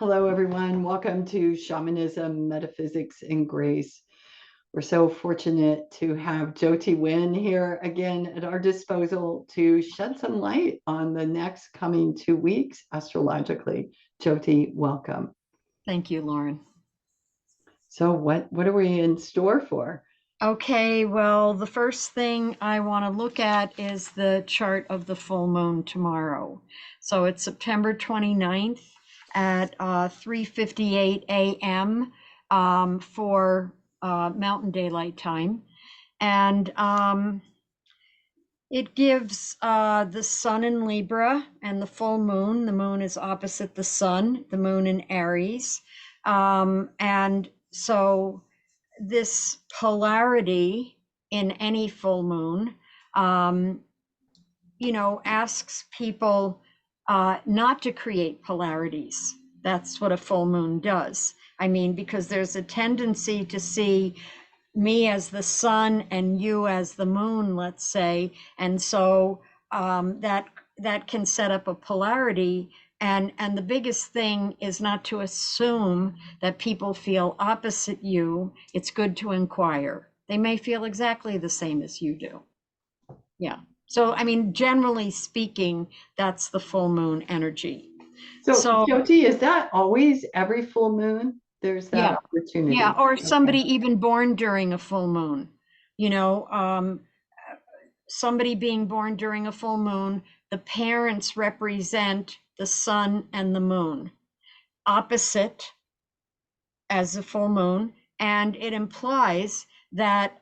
Hello, everyone. Welcome to Shamanism, Metaphysics, and Grace. We're so fortunate to have Jyoti Wind here again at our disposal to shed some light on the next coming 2 weeks astrologically. Jyoti, welcome. Thank you, Lauren. So what are we in store for? Okay, well, the first thing I want to look at is the chart of the full moon tomorrow. So it's September 29th at 3:58 a.m. For Mountain Daylight Time. And it gives the sun in Libra and the full moon. The moon is opposite the sun, the moon in Aries. And so this polarity in any full moon, asks people not to create polarities. That's what a full moon does. I mean, because there's a tendency to see me as the sun and you as the moon, let's say, and so that can set up a polarity. And the biggest thing is not to assume that people feel opposite you. It's good to inquire. They may feel exactly the same as you do. Yeah. So, I mean, generally speaking, that's the full moon energy. So, So, Jyoti, is that always every full moon? There's that yeah. Yeah. opportunity. Or Okay. somebody even born during a full moon, you know, somebody being born during a full moon, the parents represent the sun and the moon opposite as a full moon. And it implies that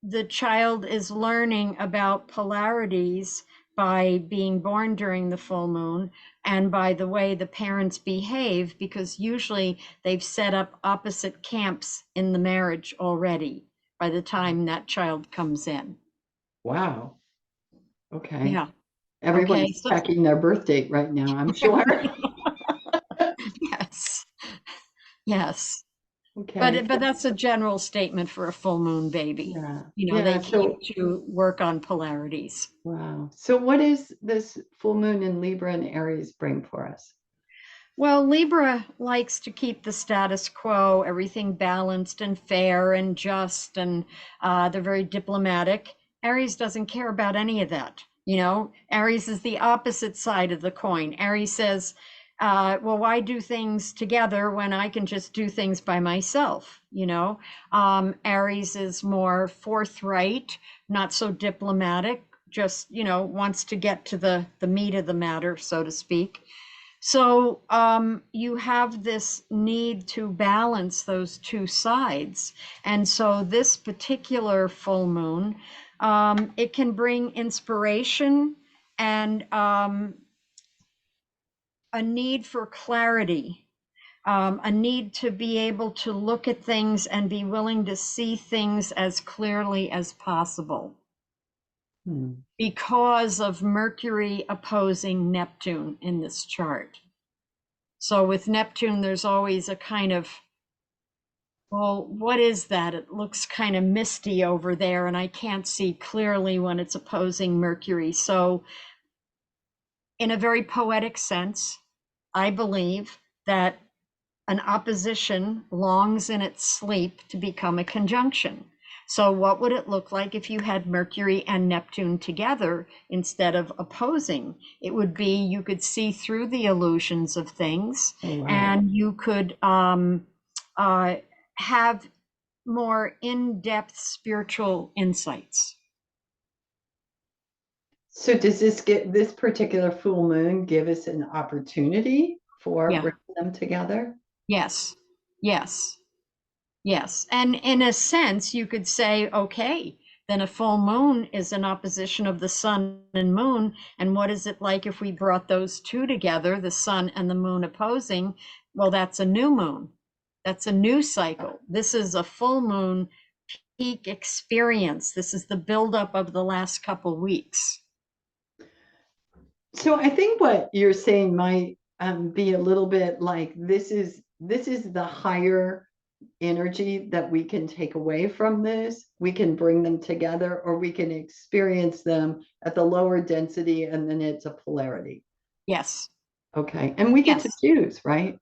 the child is learning about polarities by being born during the full moon and by the way the parents behave, because usually they've set up opposite camps in the marriage already by the time that child comes in. Wow. Okay. Yeah. Okay. Everyone's So, checking their birth date right now, I'm sure. yes. Yes. Okay. But that's a general statement for a full moon baby. Yeah. They Yeah. came So, to work on polarities. wow. So, what is this full moon in Libra and Aries bring for us? Well, Libra likes to keep the status quo, everything balanced and fair and just, and they're very diplomatic. Aries doesn't care about any of that. Aries is the opposite side of the coin. Aries says, well, why do things together when I can just do things by myself? Aries is more forthright, not so diplomatic, just, wants to get to the meat of the matter, so to speak. So you have this need to balance those two sides. And so this particular full moon, it can bring inspiration and a need for clarity, a need to be able to look at things and be willing to see things as clearly as possible Hmm. because of Mercury opposing Neptune in this chart. So with Neptune, there's always a kind of, well, what is that? It looks kind of misty over there, and I can't see clearly when it's opposing Mercury. So, in a very poetic sense, I believe that an opposition longs in its sleep to become a conjunction. So, what would it look like if you had Mercury and Neptune together instead of opposing? It would be you could see through the illusions of things, Oh, wow. and you could uh, have more in-depth spiritual insights. So, does this particular full moon give us an opportunity for Yeah. bringing them together? Yes. Yes. Yes. And in a sense, you could say, okay, then a full moon is an opposition of the sun and moon. And what is it like if we brought those two together, the sun and the moon opposing? Well, that's a new moon. That's a new cycle. This is a full moon peak experience. This is the buildup of the last couple weeks. So, I think what you're saying might be a little bit like this is the higher energy that we can take away from this. We can bring them together, or we can experience them at the lower density, and then it's a polarity. Yes. Okay. And we get to Yes, choose, right?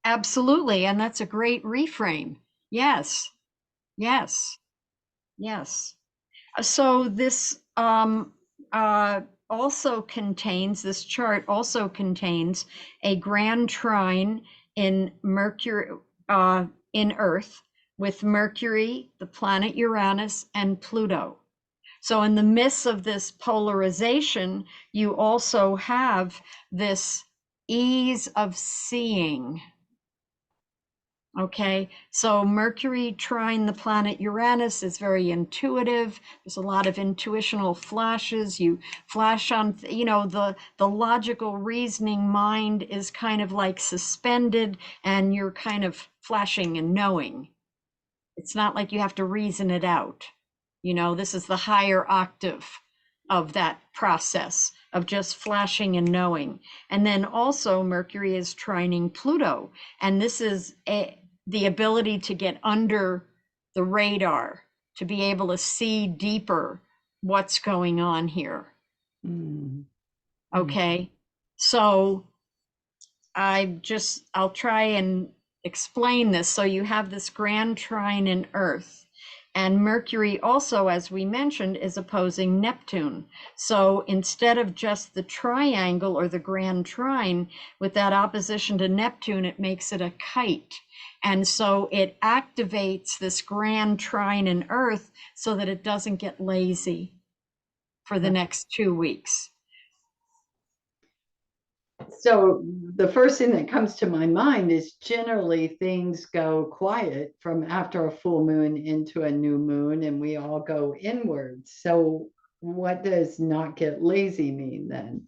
absolutely. And that's a great reframe. Yes, yes, yes. So uh, this chart also contains a grand trine in Mercury, in Earth, with Mercury, the planet Uranus, and Pluto. So in the midst of this polarization, you also have this ease of seeing. Okay, so Mercury trine the planet Uranus is very intuitive. There's a lot of intuitional flashes. You flash on, the logical reasoning mind is kind of like suspended, and you're kind of flashing and knowing. It's not like you have to reason it out. This is the higher octave of that process of just flashing and knowing. And then also Mercury is trining Pluto, and this is the ability to get under the radar, to be able to see deeper what's going on here. Mm. Okay. So I'll try and explain this. So you have this grand trine in Earth. And Mercury also, as we mentioned, is opposing Neptune. So instead of just the triangle or the grand trine, with that opposition to Neptune, it makes it a kite. And so it activates this grand trine in Earth so that it doesn't get lazy for the next 2 weeks. So the first thing that comes to my mind is generally things go quiet from after a full moon into a new moon, and we all go inwards. So what does not get lazy mean then?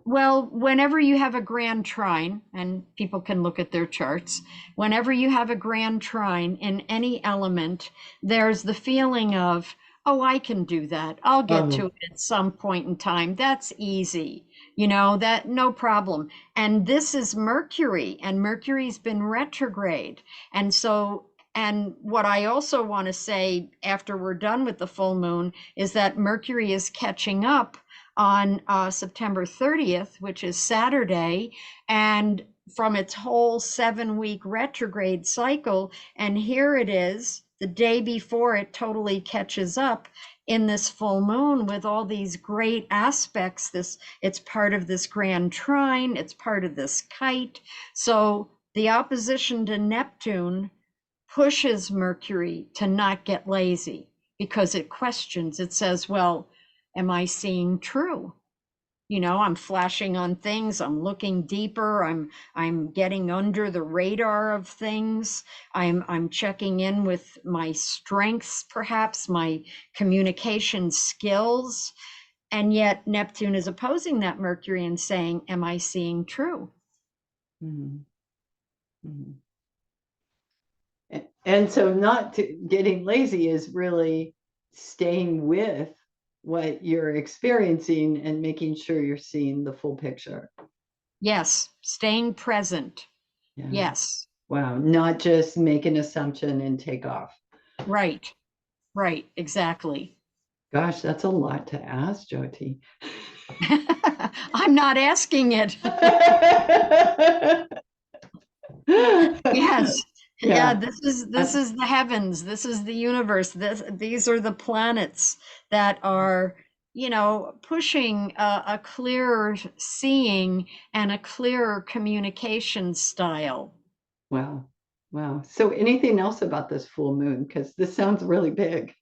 Well, whenever you have a grand trine, and people can look at their charts, whenever you have a grand trine in any element, there's the feeling of, oh, I can do that. I'll get to Oh, it at some point in time. That's easy. That no problem. And this is Mercury, and Mercury's been retrograde. And so, and what I also want to say after we're done with the full moon is that Mercury is catching up on September 30th, which is Saturday, and from its whole 7 week retrograde cycle. And here it is, the day before it totally catches up in this full moon with all these great aspects. It's part of this grand trine, it's part of this kite. So the opposition to Neptune pushes Mercury to not get lazy, because it questions. It says, well, am I seeing true? I'm flashing on things, I'm looking deeper, I'm getting under the radar of things, I'm checking in with my strengths, perhaps my communication skills. And yet Neptune is opposing that Mercury and saying, am I seeing true? mhm, mhm. And so getting lazy is really staying with what you're experiencing and making sure you're seeing the full picture. Yes, staying present. Yeah. Yes, Wow. Not just make an assumption and take off. right, right, exactly. Gosh, that's a lot to ask, Jyoti. I'm not asking it. Yes. Yeah, Yeah. this is the heavens. This is the universe. These are the planets that are, pushing a clearer seeing and a clearer communication style. Wow. Wow. So anything else about this full moon? Because this sounds really big.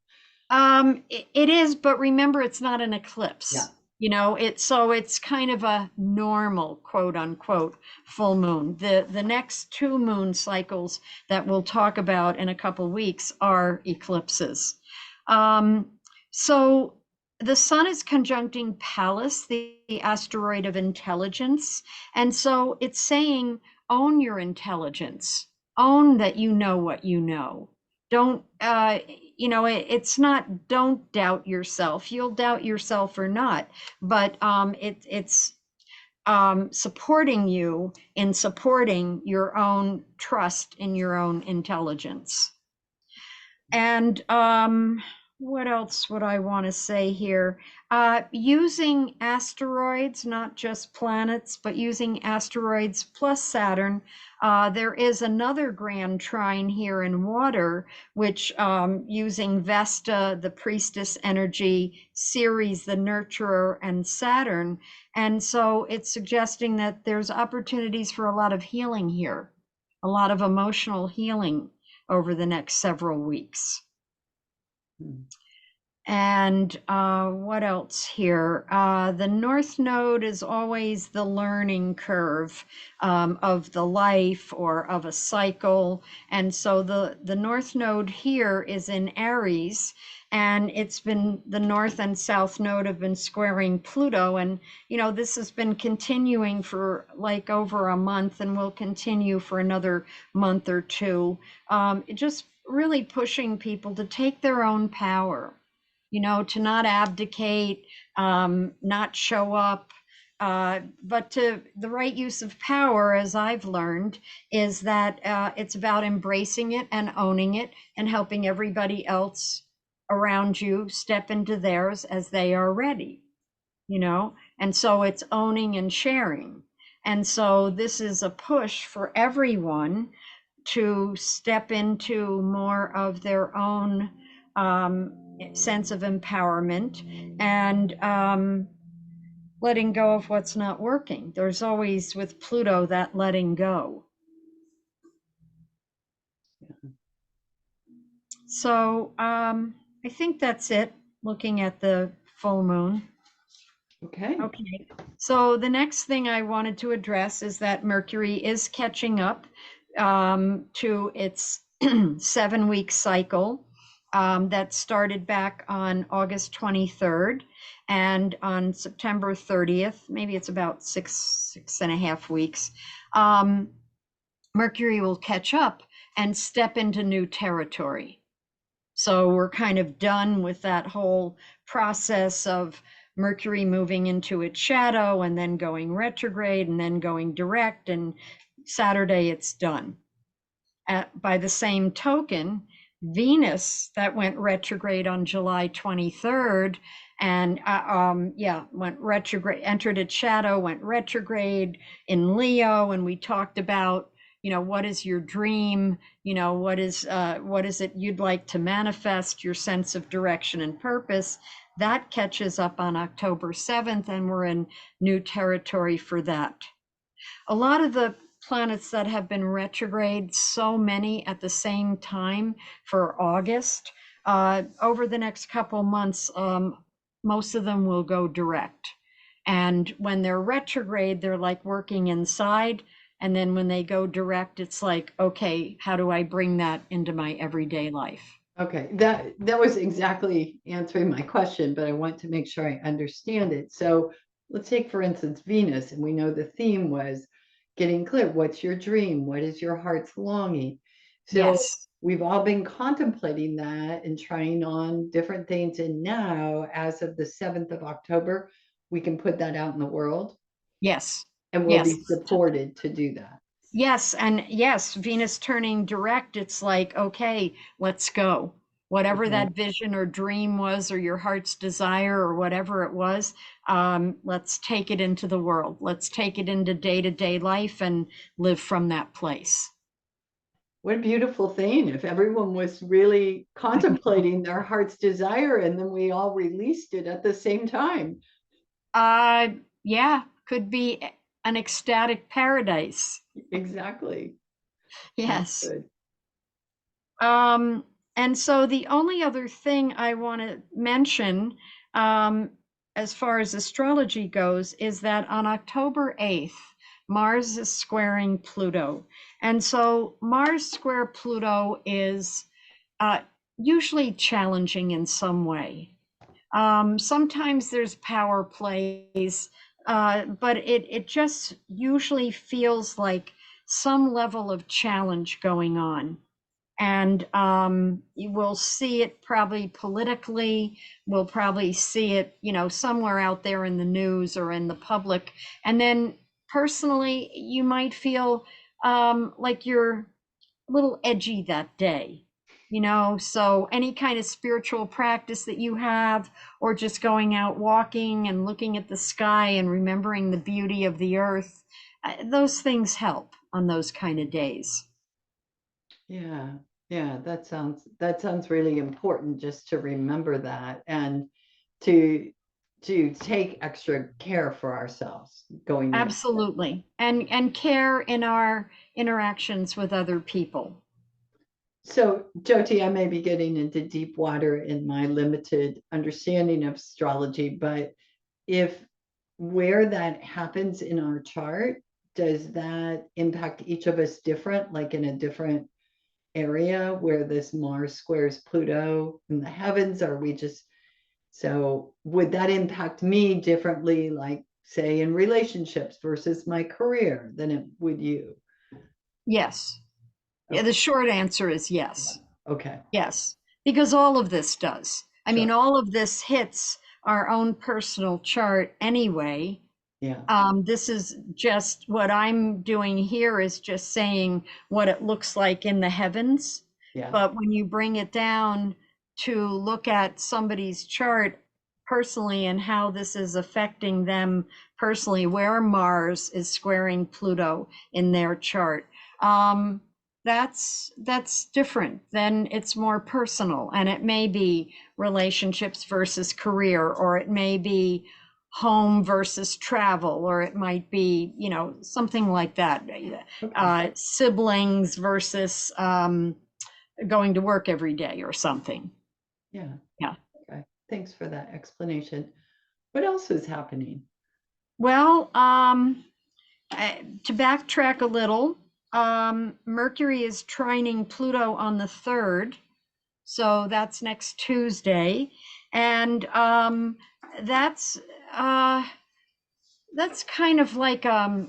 It is, but remember, it's not an Yeah. eclipse. It's kind of a normal, quote unquote, full moon. The next two moon cycles that we'll talk about in a couple weeks are eclipses. Um, so the sun is conjuncting Pallas, the asteroid of intelligence, and so it's saying, own your intelligence, own that you know what you know. Don't it's not, don't doubt yourself. You'll doubt yourself or not, but it's supporting you in supporting your own trust in your own intelligence. And What else would I want to say here? Using asteroids, not just planets, but using asteroids plus Saturn. There is another grand trine here in water, which using Vesta, the priestess energy, Ceres, the nurturer, and Saturn. And so it's suggesting that there's opportunities for a lot of healing here, a lot of emotional healing over the next several weeks. Hmm. And what else here? The North Node is always the learning curve of the life or of a cycle. And so the North Node here is in Aries, and it's been the North and South Node have been squaring Pluto. And, this has been continuing for like over a month and will continue for another month or two. Just really pushing people to take their own power, to not abdicate, not show up, but to the right use of power, as I've learned, is that it's about embracing it and owning it and helping everybody else around you step into theirs as they are ready, and so it's owning and sharing. And so this is a push for everyone to step into more of their own sense of empowerment and letting go of what's not working. There's always with Pluto that letting go. So I think that's it, looking at the full moon. Okay. Okay. So the next thing I wanted to address is that Mercury is catching up to its 7-week cycle that started back on August 23rd, and on September 30th, maybe it's about six and a half weeks, Mercury will catch up and step into new territory. So we're kind of done with that whole process of Mercury moving into its shadow and then going retrograde and then going direct, and Saturday it's done. By the same token, Venus, that went retrograde on July 23rd, and went retrograde, entered its shadow, went retrograde in Leo, and we talked about, what is your dream? What is it you'd like to manifest, your sense of direction and purpose? That catches up on October 7th, and we're in new territory for that. A lot of the planets that have been retrograde, so many at the same time for August, over the next couple months, most of them will go direct. And when they're retrograde, they're like working inside. And then when they go direct, it's like, okay, how do I bring that into my everyday life? Okay, that was exactly answering my question, but I want to make sure I understand it. So let's take, for instance, Venus, and we know the theme was getting clear. What's your dream? What is your heart's longing? So Yes. we've all been contemplating that and trying on different things. And now, as of the 7th of October, we can put that out in the world Yes. and we'll Yes. be supported to do that. Yes, and yes, Venus turning direct, it's like, okay, let's go. Whatever Okay. that vision or dream was, or your heart's desire, or whatever it was, let's take it into the world. Let's take it into day-to-day life and live from that place. What a beautiful thing if everyone was really contemplating their heart's desire and then we all released it at the same time. Uh, yeah, could be an ecstatic paradise. Exactly. Sounds Yes. good. Um, and so the only other thing I want to mention, as far as astrology goes, is that on October 8th, Mars is squaring Pluto. And so Mars square Pluto is uh, usually challenging in some way. Sometimes there's power plays, but it just usually feels like some level of challenge going on. And you will see it probably politically. We'll probably see it, somewhere out there in the news or in the public. And then personally, you might feel like you're a little edgy that day. So any kind of spiritual practice that you have, or just going out walking and looking at the sky and remembering the beauty of the earth, those things help on those kind of days. Yeah. Yeah, that sounds really important, just to remember that, and to take extra care for ourselves going in. Absolutely. And care in our interactions with other people. So, Jyoti, I may be getting into deep water in my limited understanding of astrology, but if where that happens in our chart, does that impact each of us different, like in a different area where this Mars squares Pluto in the heavens? Are we just, so would that impact me differently, like say in relationships versus my career, than it would you? Yes. Yeah, Okay. the short answer is yes. Okay. Yes, because all of this does. I mean, Sure. all of this hits our own personal chart anyway. Yeah. This is just what I'm doing here is just saying what it looks like in the heavens. Yeah. But when you bring it down to look at somebody's chart personally and how this is affecting them personally, where Mars is squaring Pluto in their chart, um, that's different. Then it's more personal, and it may be relationships versus career, or it may be home versus travel, or it might be, something like that. Okay. Siblings versus going to work every day or something. Yeah. Yeah. Okay. Thanks for that explanation. What else is happening? Well, to backtrack a little, Mercury is trining Pluto on the 3rd. So that's next Tuesday. And that's uh, that's kind of like a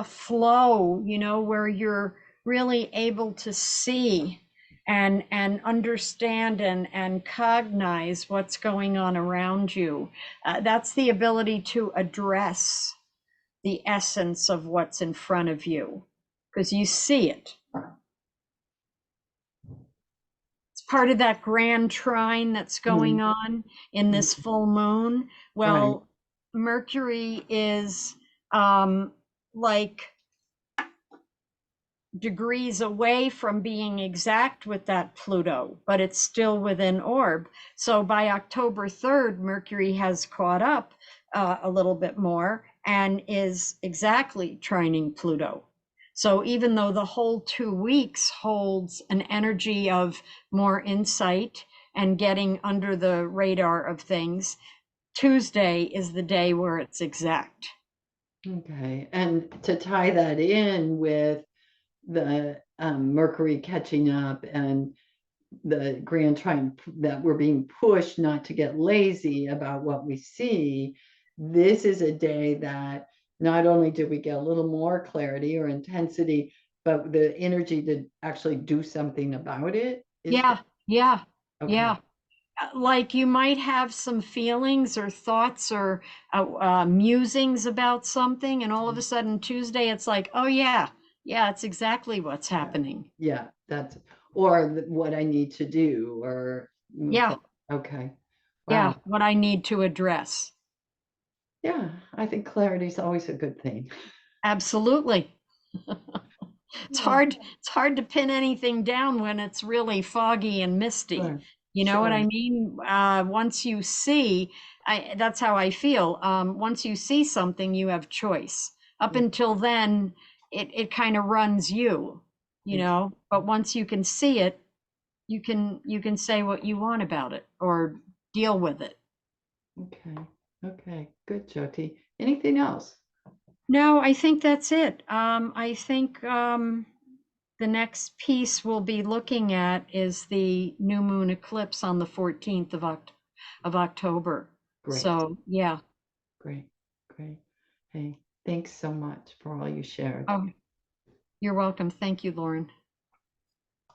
flow, where you're really able to see and understand and cognize what's going on around you. That's the ability to address the essence of what's in front of you because you see it. It's part of that grand trine that's going Mhm. on in this full moon. Right. Well, Mercury is like degrees away from being exact with that Pluto, but it's still within orb. So by October 3rd, Mercury has caught up a little bit more and is exactly trining Pluto. So even though the whole 2 weeks holds an energy of more insight and getting under the radar of things, Tuesday is the day where it's exact. Okay. And to tie that in with the Mercury catching up and the grand trine, that we're being pushed not to get lazy about what we see, this is a day that not only do we get a little more clarity or intensity, but the energy to actually do something about it. Is that Yeah, yeah, okay? yeah. Like you might have some feelings or thoughts or musings about something, and all of a sudden Tuesday, it's like, oh yeah, yeah, it's exactly what's Yeah. happening. Yeah, that's, or what I need to do, or Yeah, okay. yeah, Wow. what I need to address. Yeah, I think clarity is always a good thing. Absolutely. It's Yeah, hard, it's hard to pin anything down when it's really foggy and misty. sure. You know what Sure. I mean? Once you see, that's how I feel. Once you see something, you have choice. Up Yeah, until then, it kind of runs you, exactly. but once you can see it, you can say what you want about it or deal with it. Okay. Okay. Good, Jyoti. Anything else? No, I think that's it. I think the next piece we'll be looking at is the new moon eclipse on the 14th of October. Great. So, yeah. Great. Great. Hey, thanks so much for all you shared. Oh, you're welcome. Thank you, Lauren.